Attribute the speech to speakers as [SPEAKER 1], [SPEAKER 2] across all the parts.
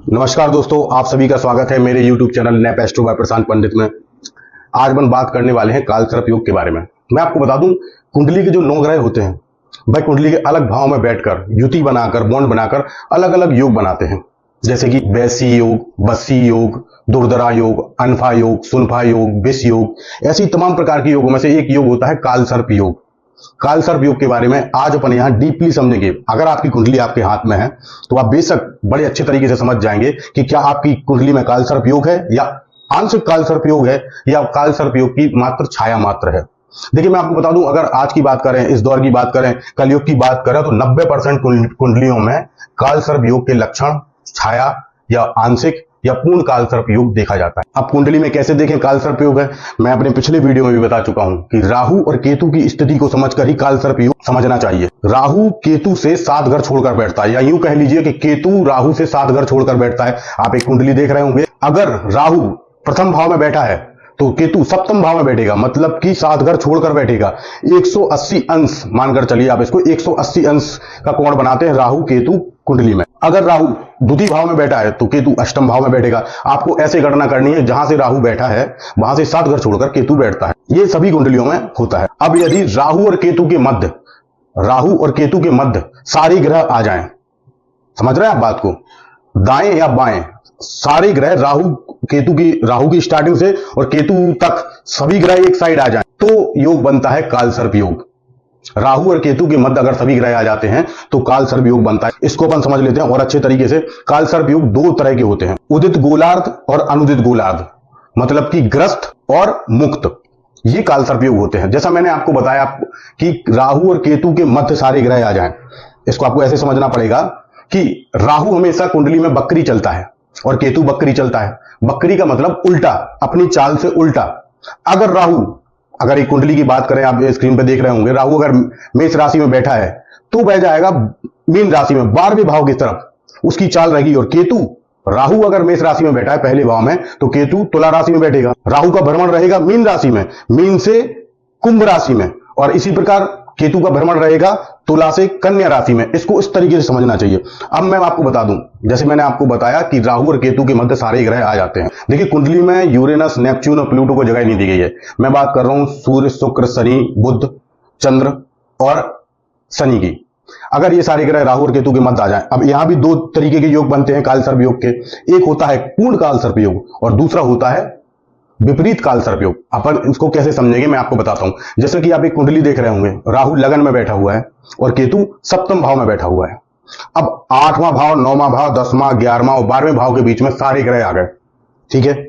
[SPEAKER 1] नमस्कार दोस्तों, आप सभी का स्वागत है मेरे YouTube channel Nap Astro by Prashant Pandit में। आज हम बात करने वाले हैं कालसर्प योग के बारे में। मैं आपको बता दूं, कुंडली के जो 9 ग्रह होते हैं वह कुंडली के अलग भाव में बैठकर युति बनाकर बॉन्ड बनाकर अलग अलग योग बनाते हैं, जैसे कि वैसी योग, बस्सी योग, दुर्धरा योग, अनफा योग, सुनफा योग, विष योग। ऐसी तमाम प्रकार के योगों में से एक योग होता है कालसर्प योग। कालसर्प योग के बारे में आज अपन यहां डीपली समझेंगे। अगर आपकी कुंडली आपके हाथ में है तो आप बेशक बड़े अच्छे तरीके से समझ जाएंगे कि क्या आपकी कुंडली में कालसर्प योग है या आंशिक कालसर्प योग है या कालसर्प योग की मात्र छाया मात्र है। देखिए, मैं आपको बता दूं, अगर आज की बात करें, इस दौर की बात करें, कलयुग की बात करें तो 90% कुंडलियों में कालसर्प योग के लक्षण छाया या आंशिक या पूर्ण कालसर्प योग देखा जाता है। अब कुंडली में कैसे देखें कालसर्प योग है, मैं अपने पिछले वीडियो में भी बता चुका हूं कि राहु और केतु की स्थिति को समझकर ही कालसर्प योग समझना चाहिए। राहु केतु से 7 घर छोड़कर बैठता है, या यूं कह लीजिए कि केतु राहु से 7 घर छोड़कर बैठता है। आप एक कुंडली देख रहे होंगे, अगर राहु प्रथम भाव में बैठा है तो केतु सप्तम भाव में बैठेगा, मतलब कि 7 घर छोड़कर बैठेगा। 180 अंश मानकर चलिए, आप इसको 180 अंश का कोण बनाते हैं राहु केतु कुंडली में। अगर राहु द्वितीय भाव में बैठा है तो केतु अष्टम भाव में बैठेगा। आपको ऐसे गणना करनी है, जहां से राहु बैठा है वहां से 7 घर छोड़कर केतु बैठता है। ये सभी कुंडलियों में होता है। अब यदि राहु और केतु के मध्य सारे ग्रह आ जाएं, समझ रहे हैं आप बात को, दाएं या बाएं सारे ग्रह राहु की स्टार्टिंग से और केतु तक सभी ग्रह एक साइड आ जाएं, तो योग बनता है कालसर्प योग। राहु और केतु के मध्य अगर सभी ग्रह आ जाते हैं तो कालसर्प योग बनता है। इसको अपन समझ लेते हैं और अच्छे तरीके से। कालसर्प योग 2 तरह के होते हैं, उदित गोलार्ध और अनुदित गोलार्ध, मतलब कि ग्रस्त और मुक्त। ये कालसर्प योग होते हैं। जैसा मैंने आपको बताया कि राहु और केतु के मध्य सारे ग्रह आ जाएं, इसको आपको ऐसे समझना पड़ेगा कि राहु हमेशा कुंडली में बकरी चलता है और केतु बकरी चलता है। बकरी का मतलब उल्टा, अपनी चाल से उल्टा। अगर एक कुंडली की बात करें, आप स्क्रीन पे देख रहे होंगे, राहु अगर मेष राशि में बैठा है तो वह जाएगा मीन राशि में 12वें भाव की तरफ, उसकी चाल रहेगी। और राहु अगर मेष राशि में बैठा है पहले भाव में तो केतु तुला राशि में बैठेगा। राहु का भ्रमण रहेगा मीन राशि में, मीन से कुंभ राशि में, और इसी प्रकार केतु का भ्रमण रहेगा तुला से कन्या राशि में। इसको इस तरीके से समझना चाहिए। अब मैं आपको बता दूं, जैसे मैंने आपको बताया कि राहु और केतु के मध्य सारे ग्रह आ जाते हैं। देखिए, कुंडली में यूरेनस, नेपच्यून और प्लूटो को जगह नहीं दी गई है। मैं बात कर रहा हूं सूर्य, शुक्र, शनि, बुध, चंद्र और शनि की। अगर ये सारे ग्रह राहु और केतु के मध्य आ जाए, अब यहां भी 2 तरीके के योग बनते हैं कालसर्प योग के। एक होता है पूर्ण कालसर्प योग और दूसरा होता है विपरीत कालसर्प योग। अपन इसको कैसे समझेंगे मैं आपको बताता हूं। जैसे कि आप एक कुंडली देख रहे होंगे, राहु लगन में बैठा हुआ है और केतु सप्तम भाव में बैठा हुआ है। अब 8वां भाव, 9वां भाव, 10वां, 11वां और 12वें भाव के बीच में सारे ग्रह आ गए, ठीक है।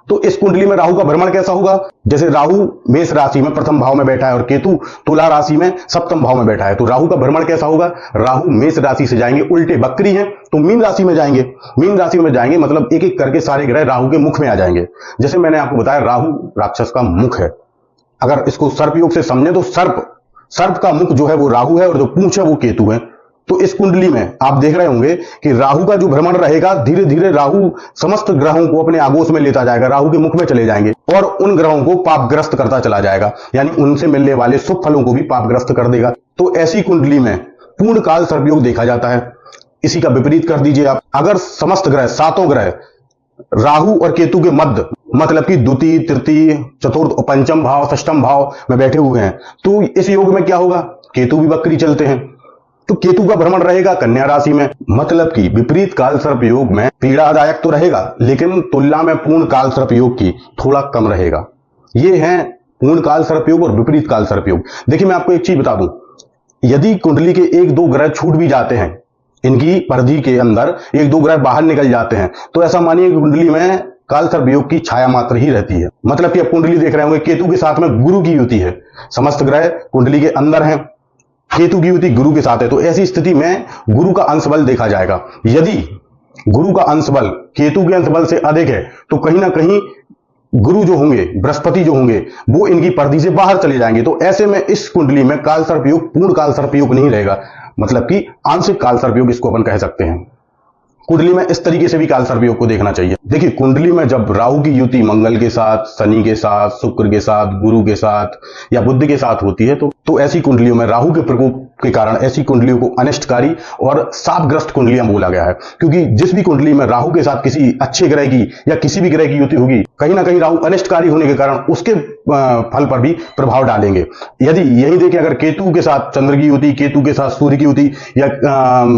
[SPEAKER 1] तो इस कुंडली में राहु का भ्रमण कैसा होगा? जैसे राहु मेष राशि में प्रथम भाव में बैठा है और केतु तुला राशि में सप्तम भाव में बैठा है, तो राहु का भ्रमण कैसा होगा? राहु मेष राशि से जाएंगे उल्टे, बकरी है तो मीन राशि में जाएंगे। मीन राशि में जाएंगे मतलब एक एक करके सारे ग्रह राहु के मुख में आ जाएंगे। जैसे मैंने आपको बताया, राहु राक्षस का मुख है। अगर इसको सर्प योग से समझे तो सर्प का मुख जो है वो राहु है और जो पूंछ है वो केतु है। तो इस कुंडली में आप देख रहे होंगे कि राहु का जो भ्रमण रहेगा, धीरे धीरे राहु समस्त ग्रहों को अपने आगोश में लेता जाएगा, राहु के मुख में चले जाएंगे और उन ग्रहों को पापग्रस्त करता चला जाएगा, यानी उनसे मिलने वाले शुभ फलों को भी पापग्रस्त कर देगा। तो ऐसी कुंडली में पूर्ण कालसर्प योग देखा जाता है। इसी का विपरीत कर दीजिए आप, अगर समस्त ग्रह, 7 ग्रह राहु और केतु के मध्य, मतलब कि द्वितीय, तृतीय, चतुर्थ और पंचम भाव, षष्ठम भाव में बैठे हुए हैं, तो इस योग में क्या होगा? केतु भी बकरी चलते हैं, तो केतु का भ्रमण रहेगा कन्या राशि में। मतलब कि विपरीत कालसर्प योग में पीड़ादायक तो रहेगा, लेकिन तुलना में पूर्ण कालसर्प योग की थोड़ा कम रहेगा। ये है पूर्ण कालसर्प योग और विपरीत कालसर्प योग। देखिए, मैं आपको एक चीज बता दूं, यदि कुंडली के 1-2 ग्रह छूट भी जाते हैं, इनकी परिधि के अंदर 1-2 ग्रह बाहर निकल जाते हैं, तो ऐसा मानिए कि कुंडली में कालसर्प योग की छाया मात्र ही रहती है। मतलब कि आप कुंडली देख रहे होंगे, केतु के साथ में गुरु की युति है, समस्त ग्रह कुंडली के अंदर हैं, केतु की युति गुरु के साथ है, तो ऐसी स्थिति में गुरु का अंश बल देखा जाएगा। यदि गुरु का अंश बल केतु के अंश बल से अधिक है तो कहीं ना कहीं गुरु जो होंगे, बृहस्पति जो होंगे, वो इनकी परिधि से बाहर चले जाएंगे। तो ऐसे में इस कुंडली में कालसर्प योग पूर्ण कालसर्प योग नहीं रहेगा, मतलब कि आंशिक कालसर्प योग इसको अपन कह सकते हैं। कुंडली में इस तरीके से भी कालसर्प योग को देखना चाहिए। देखिए, कुंडली में जब राहु की युति मंगल के साथ, शनि के साथ, शुक्र के साथ, गुरु के साथ या बुध के साथ होती है तो तो ऐसी कुंडलियों में राहु के प्रकोप के कारण ऐसी कुंडलियों को अनिष्टकारी और शापग्रस्त कुंडलियां बोला गया है, क्योंकि जिस भी कुंडली में राहु के साथ किसी अच्छे ग्रह की या किसी भी ग्रह की युति होगी, कहीं ना कहीं राहु अनिष्टकारी होने के कारण उसके फल पर भी प्रभाव डालेंगे। यदि यही देखें अगर केतु के साथ चंद्र की युति, केतु के साथ सूर्य की युति या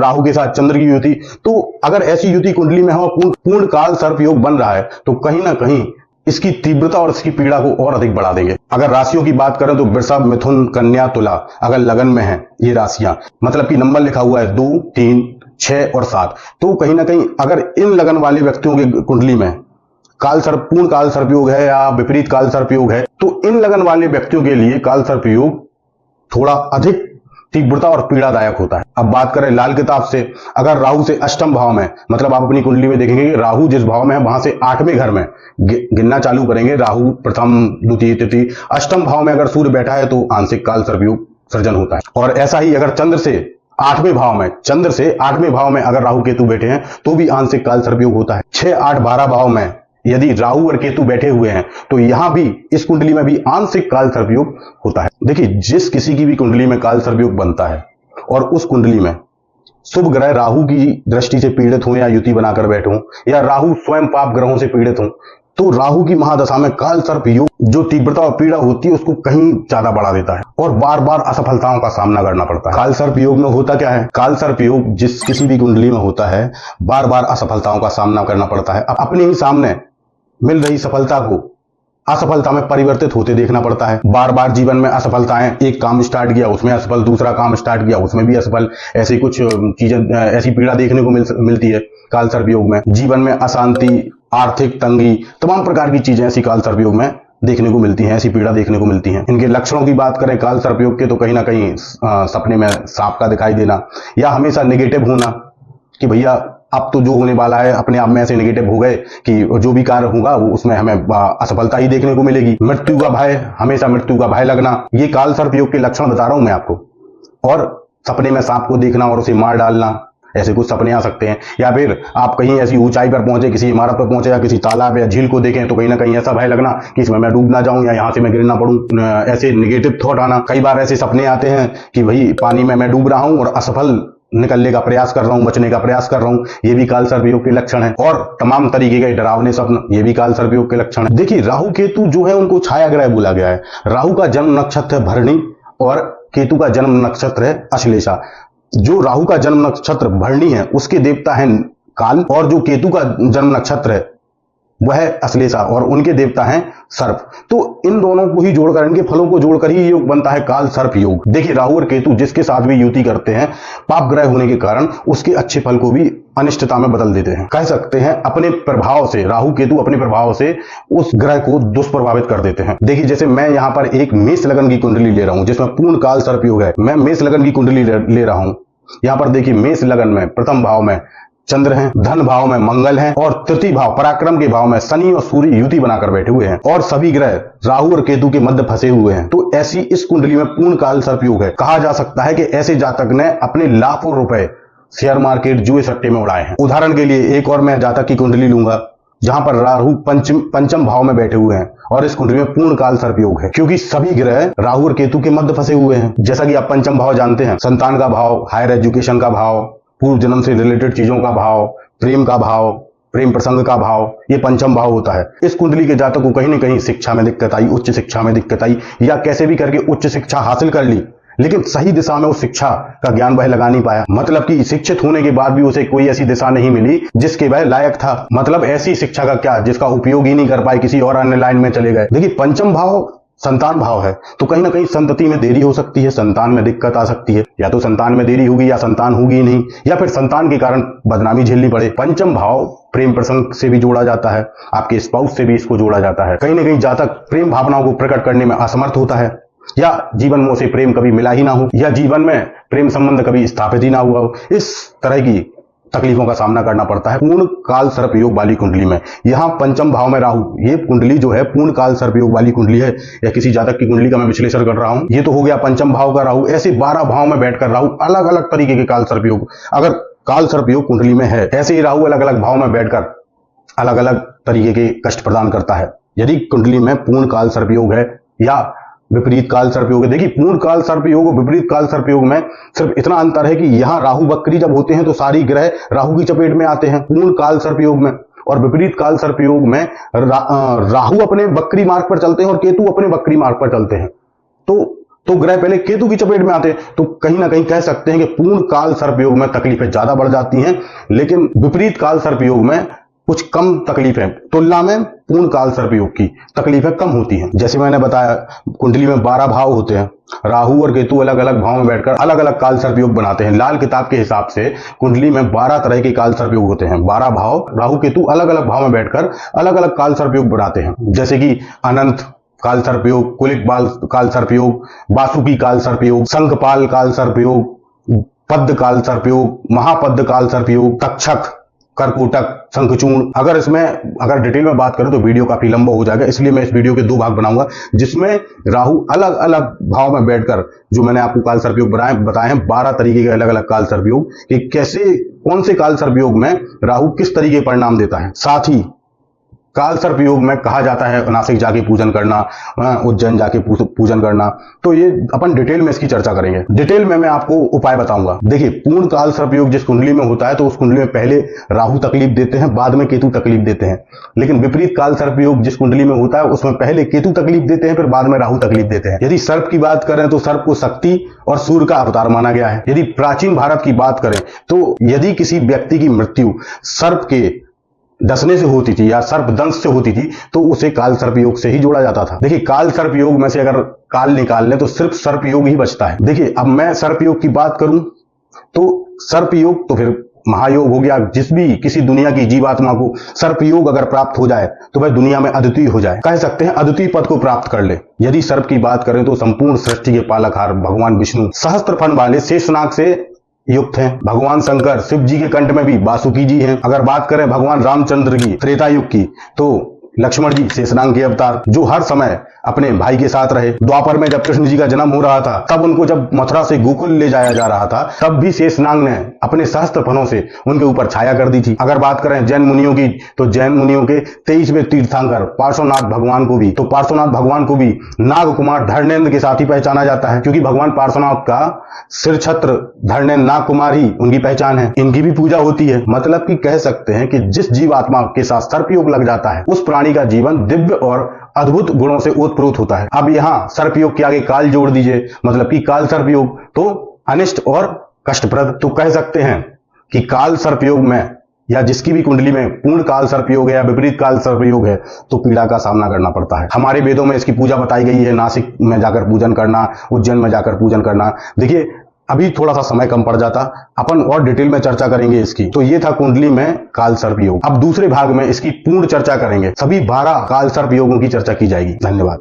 [SPEAKER 1] राहु के साथ चंद्र की युति, तो अगर ऐसी युति कुंडली में हो, पूर्ण काल सर्प योग बन रहा है, तो कहीं ना कहीं इसकी तीव्रता और इसकी पीड़ा को और अधिक बढ़ा देंगे। अगर राशियों की बात करें तो वृषभ, मिथुन, कन्या, तुला अगर लगन में है ये राशियां, मतलब कि नंबर लिखा हुआ है 2, 3, 6 और 7, तो कहीं ना कहीं अगर इन लगन वाले व्यक्तियों की कुंडली में काल सर्प, पूर्ण काल सर्प योग है या विपरीत काल सर्प योग है, तो इन लगन वाले व्यक्तियों के लिए काल सर्प योग थोड़ा अधिक तीव्रता और पीड़ादायक होता है। अब बात करें लाल किताब से, अगर राहु से अष्टम भाव में, मतलब आप अपनी कुंडली में देखेंगे कि राहु जिस भाव में है वहां से 8वें घर में गिनना चालू करेंगे, राहु प्रथम, द्वितीय, तृतीय, अष्टम भाव में अगर सूर्य बैठा है तो आंशिक काल सर्प योग सर्जन होता है। और ऐसा ही अगर चंद्र से 8वें भाव में अगर राहु केतु बैठे हैं तो भी आंशिक काल सर्प योग होता है। 6, 8, 12 भाव में यदि राहु और केतु बैठे हुए हैं तो यहां भी इस कुंडली में भी आंशिक काल सर्प योग होता है। देखिए, जिस किसी की भी कुंडली में काल सर्प योग बनता है और उस कुंडली में शुभ ग्रह राहु की दृष्टि से पीड़ित हो या युति बनाकर बैठे हो या राहु स्वयं पाप ग्रहों से पीड़ित हो, तो राहु की महादशा में काल सर्प योग जो तीव्रता और पीड़ा होती है उसको कहीं ज्यादा बढ़ा देता है और बार बार असफलताओं का सामना करना पड़ता है। काल सर्प योग में होता क्या है? काल सर्प योग जिस किसी भी कुंडली में होता है, बार बार असफलताओं का सामना करना पड़ता है। अपने ही सामने मिल रही सफलता को असफलता में परिवर्तित होते देखना पड़ता है। बार बार जीवन में असफलताएं, एक काम स्टार्ट किया उसमें असफल, दूसरा काम स्टार्ट किया उसमें भी असफल, ऐसी कुछ चीजें, ऐसी पीड़ा देखने को मिलती है काल सर्प योग में। जीवन में अशांति, आर्थिक तंगी, तमाम प्रकार की चीजें ऐसी काल सर्प योग में देखने को मिलती हैं, ऐसी पीड़ा देखने को मिलती है। इनके लक्षणों की बात करें काल सर्प योग के, तो कहीं ना कहीं सपने में सांप का दिखाई देना या हमेशा नेगेटिव होना कि भैया अब तो जो होने वाला है अपने आप में ऐसे नेगेटिव हो गए कि जो भी कार्य होगा वो उसमें हमें असफलता ही देखने को मिलेगी। मृत्यु का भय, हमेशा मृत्यु का भय लगना, ये काल सर्प योग के लक्षण बता रहा हूं मैं आपको। और सपने में सांप को देखना और उसे मार डालना, ऐसे कुछ सपने आ सकते हैं। या फिर आप कहीं ऐसी ऊंचाई पर पहुंचे, किसी इमारत पर पहुंचे या किसी तालाब या झील को देखें तो कहीं ना कहीं ऐसा भय लगना कि इसमें मैं डूब ना जाऊं या यहां से मैं गिर ना पड़ूं, ऐसे नेगेटिव थॉट आना। कई बार ऐसे सपने आते हैं कि भाई पानी में मैं डूब रहा हूं और असफल निकलने का प्रयास कर रहा हूं, बचने का प्रयास कर रहा हूं, ये भी काल सर्प योग के लक्षण है। और तमाम तरीके के डरावने स्वप्न, ये भी काल सर्प योग के लक्षण है। देखिए, राहु केतु जो है उनको छाया ग्रह बोला गया है। राहु का जन्म नक्षत्र है भरणी और केतु का जन्म नक्षत्र है अश्लेषा। जो राहु का जन्म नक्षत्र भरणी है उसके देवता है काल, और जो केतु का जन्म नक्षत्र है वह है अश्लेषा और उनके देवता हैं सर्प। तो इन दोनों को ही जोड़कर, इनके फलों को जोड़कर ही योग बनता है काल सर्प योग। देखिए, राहु और केतु जिसके साथ भी युति करते हैं, पाप ग्रह होने के कारण उसके अच्छे फल को भी अनिष्टता में बदल देते हैं। कह सकते हैं अपने प्रभाव से, राहु केतु अपने प्रभाव से उस ग्रह को दुष्प्रभावित कर देते हैं। देखिए, जैसे मैं यहाँ पर एक मेष लगन की कुंडली ले रहा हूं जिसमें पूर्ण काल सर्प योग है। मैं मेष लगन की कुंडली ले रहा हूं। यहाँ पर देखिए, मेष लगन में प्रथम भाव में चंद्र हैं, धन भाव में मंगल हैं और तृतीय भाव पराक्रम के भाव में शनि और सूर्य युति बनाकर बैठे हुए हैं और सभी ग्रह राहु और केतु के मध्य फंसे हुए हैं। तो ऐसी इस कुंडली में पूर्ण काल सर्प योग है। कहा जा सकता है कि ऐसे जातक ने अपने लाखों रुपए शेयर मार्केट, जुए सट्टे में उड़ाए हैं। उदाहरण के लिए एक और मैं जातक की कुंडली लूंगा जहां पर राहु पंचम भाव में बैठे हुए हैं और इस कुंडली में पूर्ण काल सर्प योग है, क्योंकि सभी ग्रह राहु और केतु के मध्य फंसे हुए हैं। जैसा कि आप पंचम भाव जानते हैं, संतान का भाव, हायर एजुकेशन का भाव, पूर्व जन्म से रिलेटेड चीजों का भाव, प्रेम का भाव, प्रेम प्रसंग का भाव, ये पंचम भाव होता है। इस कुंडली के जातक को कहीं न कहीं शिक्षा में दिक्कत आई, उच्च शिक्षा में दिक्कत आई, या कैसे भी करके उच्च शिक्षा हासिल कर ली लेकिन सही दिशा में उस शिक्षा का ज्ञान वह लगा नहीं पाया। मतलब कि शिक्षित होने के बाद भी उसे कोई ऐसी दिशा नहीं मिली जिसके वह लायक था। मतलब ऐसी शिक्षा का क्या जिसका उपयोग ही नहीं कर पाए, किसी और अन्य लाइन में चले गए। देखिए, पंचम भाव संतान भाव है, तो कहीं ना कहीं संतति में देरी हो सकती है, संतान में दिक्कत आ सकती है। या तो संतान में देरी होगी या संतान होगी ही नहीं, या फिर संतान के कारण बदनामी झेलनी पड़े। पंचम भाव प्रेम प्रसंग से भी जोड़ा जाता है, आपके स्पाउस से भी इसको जोड़ा जाता है। कहीं ना कहीं जातक प्रेम भावनाओं को प्रकट करने में असमर्थ होता है, या जीवन में उसे प्रेम कभी मिला ही ना हो, या जीवन में प्रेम संबंध कभी स्थापित ही ना हुआ हो। इस तरह की तकलीफों का सामना करना पड़ता है पूर्ण काल सर्प योग वाली कुंडली में। यहाँ पंचम भाव में राहु, ये कुंडली जो है पूर्ण काल सर्प योग वाली कुंडली है, या किसी जातक की कुंडली का मैं विश्लेषण कर रहा हूं। ये तो हो गया पंचम भाव का राहु। ऐसे 12 भाव में बैठकर राहु अलग अलग तरीके के काल सर्प योग, अगर काल सर्प योग कुंडली में है, ऐसे ही राहु अलग अलग भाव में बैठकर अलग अलग तरीके के कष्ट प्रदान करता है। यदि कुंडली में पूर्ण काल सर्प योग है या विपरीत काल सर्प योग है। देखिए पूर्ण काल सर्प योग और विपरीत काल सर्प योग में सिर्फ इतना अंतर है कि यहाँ राहु वक्री जब होते हैं तो सारी ग्रह राहु की चपेट में आते हैं पूर्ण काल सर्प योग में, और विपरीत काल सर्प योग में राहु अपने वक्री मार्ग पर चलते हैं और केतु अपने वक्री मार्ग पर चलते हैं। तो ग्रह पहले केतु की चपेट में आते हैं, तो कहीं ना कहीं कह सकते हैं कि पूर्ण काल सर्प योग में तकलीफें ज्यादा बढ़ जाती हैं, लेकिन विपरीत काल सर्प योग में कुछ कम तकलीफें तुलना में पूर्ण काल सर्प योग की तकलीफें कम होती हैं। जैसे मैंने बताया कुंडली में 12 भाव होते हैं, राहु और केतु अलग अलग भाव में बैठकर अलग अलग काल सर्प योग बनाते हैं। लाल किताब के हिसाब से कुंडली में 12 तरह के काल सर्प योग होते हैं। 12 भाव राहु केतु अलग अलग भाव में बैठकर अलग अलग काल सर्प योग बनाते हैं, जैसे कि अनंत काल सर्प योग, कुलिक काल सर्प योग, वासुकी काल सर्प योग, शंखपाल काल सर्प योग, पद्म काल सर्प योग, महापद्म काल सर्प योग, तक्षक, करकोटक, शंखचूर्ण। अगर डिटेल में बात करें तो वीडियो काफी लंबा हो जाएगा, इसलिए मैं इस वीडियो के 2 भाग बनाऊंगा, जिसमें राहु अलग अलग भाव में बैठकर जो मैंने आपको काल सर्प योग बताए हैं 12 तरीके के अलग अलग काल सर्प योग, कि कैसे कौन से काल सर्प योग में राहु किस तरीके परिणाम देता है। साथ ही काल सर्प योग में कहा जाता है नासिक जाके पूजन करना, उज्जैन जाके पूजन करना, तो ये अपन डिटेल में इसकी चर्चा करेंगे। डिटेल में मैं आपको उपाय बताऊंगा। देखिए पूर्ण काल सर्प योग जिस कुंडली में होता है तो उस कुंडली में पहले राहु तकलीफ देते हैं, बाद में केतु तकलीफ देते हैं। लेकिन विपरीत काल सर्प योग जिस कुंडली में होता है उसमें पहले केतु तकलीफ देते हैं, फिर बाद में राहु तकलीफ देते हैं। यदि सर्प की बात करें तो सर्प को शक्ति और सूर्य का अवतार माना गया है। यदि प्राचीन भारत की बात करें तो यदि किसी व्यक्ति की मृत्यु सर्प के डसने से होती थी या सर्प दंश से होती थी तो उसे काल सर्प योग से ही जोड़ा जाता था। देखिए काल सर्प योग में से अगर काल निकाल लें तो सिर्फ सर्प योग ही बचता है। देखिए अब मैं सर्प योग की बात करूं तो सर्प योग तो फिर महायोग हो गया। जिस भी किसी दुनिया की जीवात्मा को सर्प योग अगर प्राप्त हो जाए तो वह दुनिया में अद्वितीय हो जाए, कह सकते हैं अद्वितीय पद को प्राप्त कर ले। यदि सर्प की बात करें तो संपूर्ण सृष्टि के पालकहार भगवान विष्णु सहस्त्र फन वाले शेषनाग से युक्त हैं। भगवान शंकर शिव जी के कंठ में भी वासुकी जी हैं। अगर बात करें भगवान रामचंद्र की त्रेता युग की तो लक्ष्मण जी शेषनाग के अवतार, जो हर समय अपने भाई के साथ रहे। द्वापर में जब कृष्ण जी का जन्म हो रहा था तब उनको जब मथुरा से गोकुल ले जाया जा रहा था तब भी शेषनाग ने अपने सहस्त्र फनों से उनके ऊपर छाया कर दी थी। अगर बात करें जैन मुनियों की तो जैन मुनियों के 23वें तीर्थंकर पार्श्वनाथ भगवान को भी नाग कुमार धर्मेंद्र के साथ ही पहचाना जाता है, क्योंकि भगवान पार्श्वनाथ का सिर छत्र धर्मेंद्र नाग कुमार ही उनकी पहचान है। इनकी भी पूजा होती है। मतलब कि कह सकते हैं कि जिस जीवात्मा के साथ सर्प योग लग जाता है उस प्राणी का जीवन दिव्य और अद्भुत गुणों से ओतप्रोत होता है। अब यहां सर्प योग के आगे काल जोड़ दीजिए, मतलब कि काल सर्प योग तो अनिष्ट और कष्टप्रद। तो कह सकते हैं कि काल सर्प योग में या जिसकी भी कुंडली में पूर्ण काल सर्प योग है या विपरीत काल सर्प योग है तो पीड़ा का सामना करना पड़ता है। हमारे वेदों में इसकी पूजा बताई गई है, नासिक में जाकर पूजन करना, उज्जैन में जाकर पूजन करना। देखिए अभी थोड़ा सा समय कम पड़ जाता, अपन और डिटेल में चर्चा करेंगे इसकी। तो ये था कुंडली में काल सर्प योग। अब दूसरे भाग में इसकी पूर्ण चर्चा करेंगे, सभी 12 काल सर्प योगों की चर्चा की जाएगी। धन्यवाद।